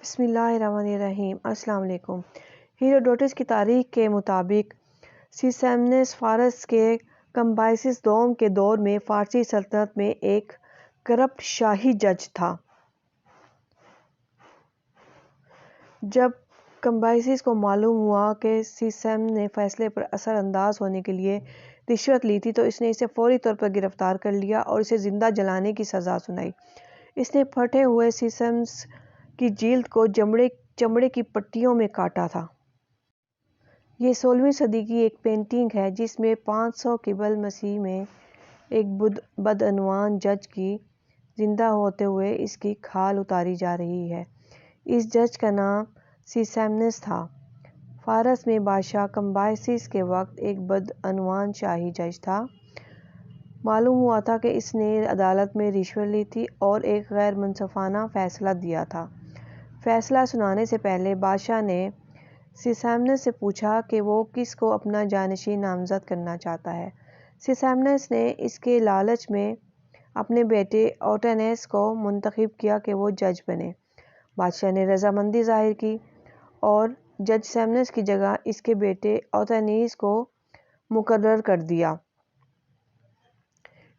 بسم اللہ الرحمن الرحیم۔ السلام علیکم۔ ہیروڈوٹس کی تاریخ کے مطابق سیسیمنس فارس کے کمبائسس دوم کے دور میں فارسی سلطنت میں ایک کرپٹ شاہی جج تھا۔ جب کمبائسس کو معلوم ہوا کہ سیسیمن نے فیصلے پر اثر انداز ہونے کے لیے رشوت لی تھی تو اس نے اسے فوری طور پر گرفتار کر لیا اور اسے زندہ جلانے کی سزا سنائی۔ اس نے پھٹے ہوئے سیسیمنس کی جلد کو چمڑے کی پٹیوں میں کاٹا تھا۔ یہ 16ویں صدی کی ایک پینٹنگ ہے جس میں 500 قبل مسیح میں ایک بدعنوان جج کی زندہ ہوتے ہوئے اس کی کھال اتاری جا رہی ہے۔ اس جج کا نام سیسیمنس تھا۔ فارس میں بادشاہ کمبائسس کے وقت ایک بدعنوان شاہی جج تھا۔ معلوم ہوا تھا کہ اس نے عدالت میں رشوت لی تھی اور ایک غیر منصفانہ فیصلہ دیا تھا۔ فیصلہ سنانے سے پہلے بادشاہ نے سیسیمنس سے پوچھا کہ وہ کس کو اپنا جانشین نامزد کرنا چاہتا ہے۔ سیسیمنس نے اس کے لالچ میں اپنے بیٹے اوٹانیس کو منتخب کیا کہ وہ جج بنے۔ بادشاہ نے رضامندی ظاہر کی اور جج سیسیمنس کی جگہ اس کے بیٹے اوتانیس کو مقرر کر دیا۔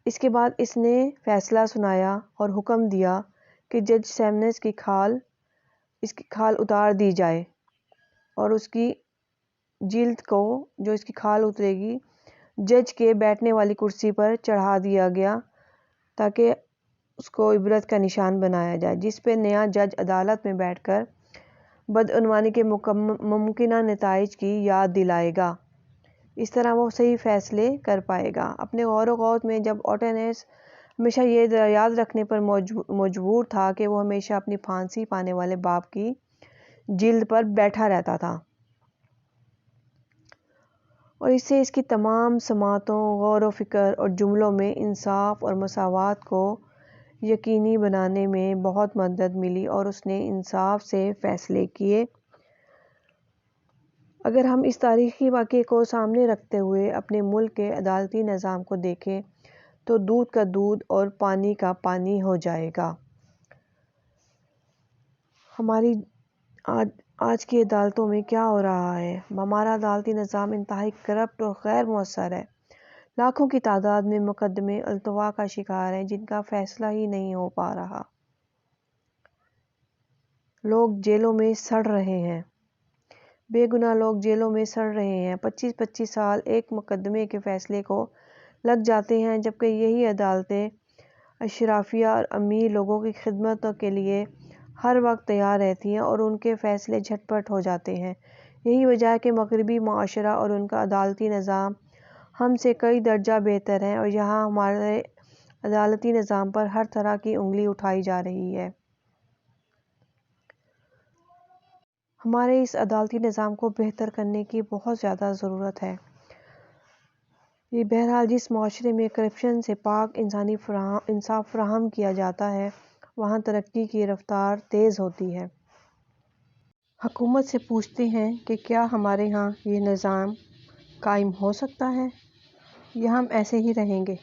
اس کے بعد اس نے فیصلہ سنایا اور حکم دیا کہ جج سیسیمنس کی کھال اتار دی جائے اور اس کی جلد کو جو اس کی کھال اترے گی جج کے بیٹھنے والی کرسی پر چڑھا دیا گیا تاکہ اس کو عبرت کا نشان بنایا جائے، جس پہ نیا جج عدالت میں بیٹھ کر بدعنوانی کے ممکنہ نتائج کی یاد دلائے گا۔ اس طرح وہ صحیح فیصلے کر پائے گا۔ اپنے غور و خوض میں جب اوٹانیس ہمیشہ یہ یاد رکھنے پر مجبور تھا کہ وہ ہمیشہ اپنی پھانسی پانے والے باپ کی جلد پر بیٹھا رہتا تھا اور اس سے اس کی تمام سماعتوں، غور و فکر اور جملوں میں انصاف اور مساوات کو یقینی بنانے میں بہت مدد ملی اور اس نے انصاف سے فیصلے کیے۔ اگر ہم اس تاریخی واقعے کو سامنے رکھتے ہوئے اپنے ملک کے عدالتی نظام کو دیکھیں تو دودھ کا دودھ اور پانی کا پانی ہو جائے گا۔ ہماری آج کی عدالتوں میں کیا ہو رہا ہے؟ ہمارا عدالتی نظام انتہائی کرپٹ اور غیر مؤثر ہے۔ لاکھوں کی تعداد میں مقدمے التوا کا شکار ہیں جن کا فیصلہ ہی نہیں ہو پا رہا۔ لوگ جیلوں میں سڑ رہے ہیں، بے گناہ لوگ جیلوں میں سڑ رہے ہیں۔ 25 سال ایک مقدمے کے فیصلے کو لگ جاتے ہیں جبکہ یہی عدالتیں اشرافیہ اور امیر لوگوں کی خدمت کے لیے ہر وقت تیار رہتی ہیں اور ان کے فیصلے جھٹ پٹ ہو جاتے ہیں۔ یہی وجہ ہے کہ مغربی معاشرہ اور ان کا عدالتی نظام ہم سے کئی درجہ بہتر ہے اور یہاں ہمارے عدالتی نظام پر ہر طرح کی انگلی اٹھائی جا رہی ہے۔ ہمارے اس عدالتی نظام کو بہتر کرنے کی بہت زیادہ ضرورت ہے۔ یہ بہرحال جس معاشرے میں کرپشن سے پاک انصاف فراہم کیا جاتا ہے وہاں ترقی کی رفتار تیز ہوتی ہے۔ حکومت سے پوچھتے ہیں کہ کیا ہمارے ہاں یہ نظام قائم ہو سکتا ہے یا ہم ایسے ہی رہیں گے؟